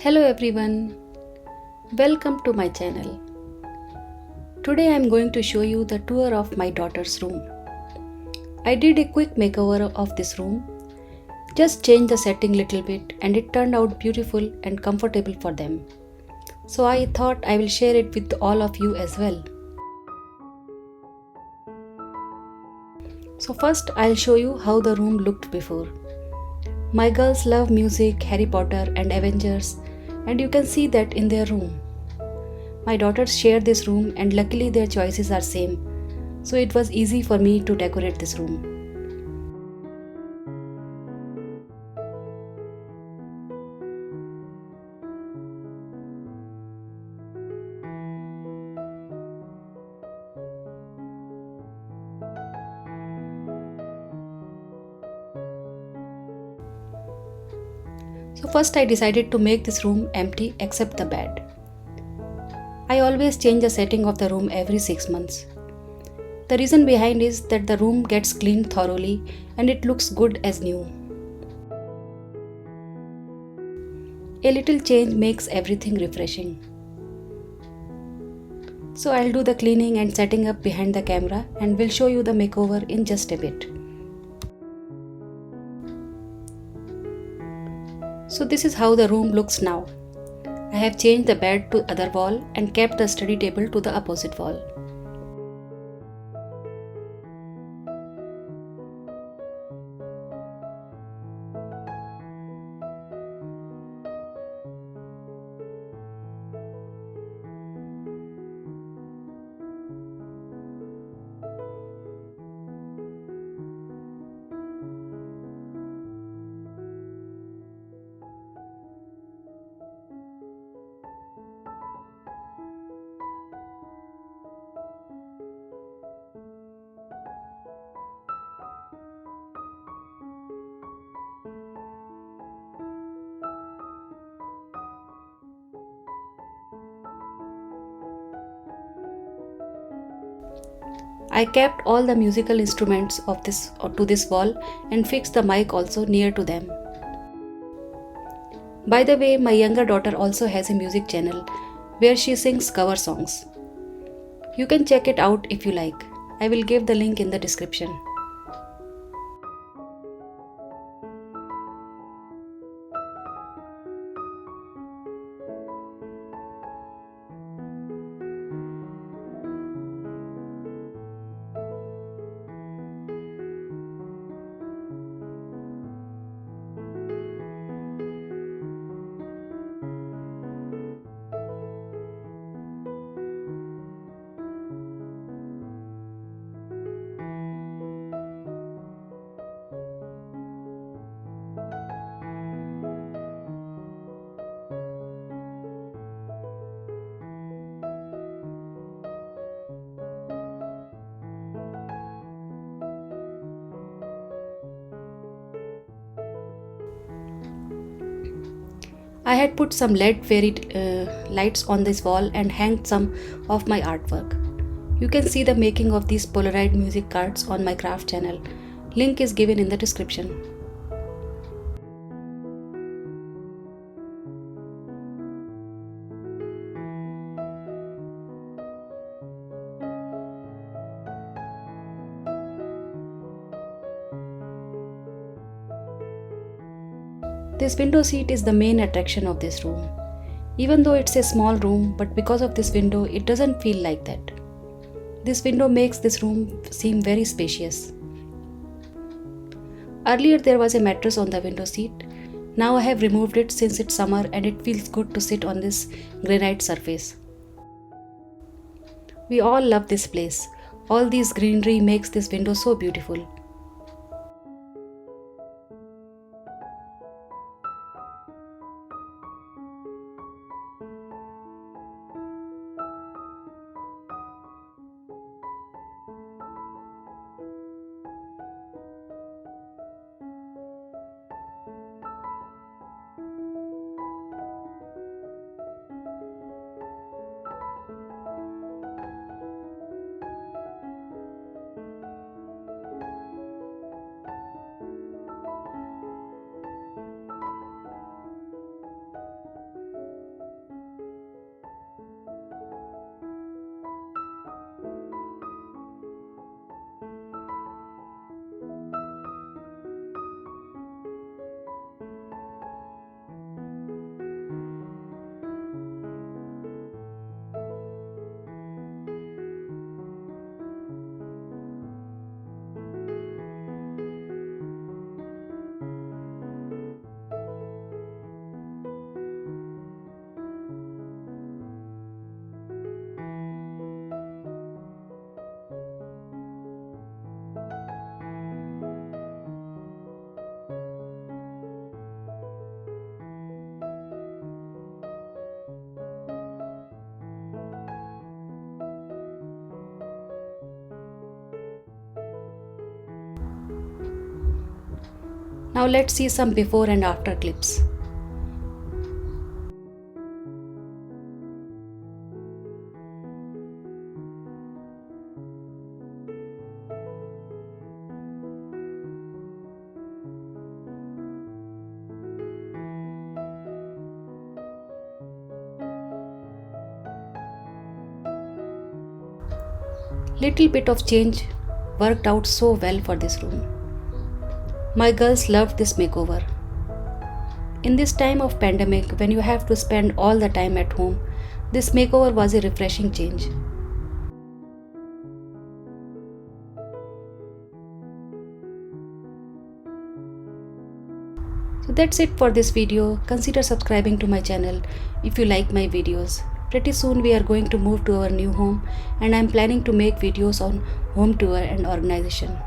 Hello everyone, welcome to my channel. Today I am going to show you the tour of my daughter's room. I did a quick makeover of this room, just changed the setting little bit and it turned out beautiful and comfortable for them. So I thought I will share it with all of you as well. So first I'll show you how the room looked before. My girls love music, Harry Potter and Avengers, and you can see that in their room. My daughters share this room and luckily their choices are same, so it was easy for me to decorate this room. So first I decided to make this room empty except the bed. I always change the setting of the room every 6 months. The reason behind is that the room gets cleaned thoroughly and it looks good as new. A little change makes everything refreshing. So I'll do the cleaning and setting up behind the camera and will show you the makeover in just a bit. So this is how the room looks now. I have changed the bed to other wall and kept the study table to the opposite wall. I kept all the musical instruments of this to this wall and fixed the mic also near to them. By the way, my younger daughter also has a music channel where she sings cover songs. You can check it out if you like. I will give the link in the description. I had put some LED fairy lights on this wall and hanged some of my artwork. You can see the making of these Polaroid music cards on my craft channel. Link is given in the description. This window seat is the main attraction of this room. Even though it's a small room, but because of this window, it doesn't feel like that. This window makes this room seem very spacious. Earlier there was a mattress on the window seat. Now I have removed it since it's summer and it feels good to sit on this granite surface. We all love this place. All this greenery makes this window so beautiful. Now let's see some before and after clips. Little bit of change worked out so well for this room. My girls loved this makeover. In this time of pandemic, when you have to spend all the time at home, this makeover was a refreshing change. So that's it for this video. Consider subscribing to my channel if you like my videos. Pretty soon we are going to move to our new home and I am planning to make videos on home tour and organization.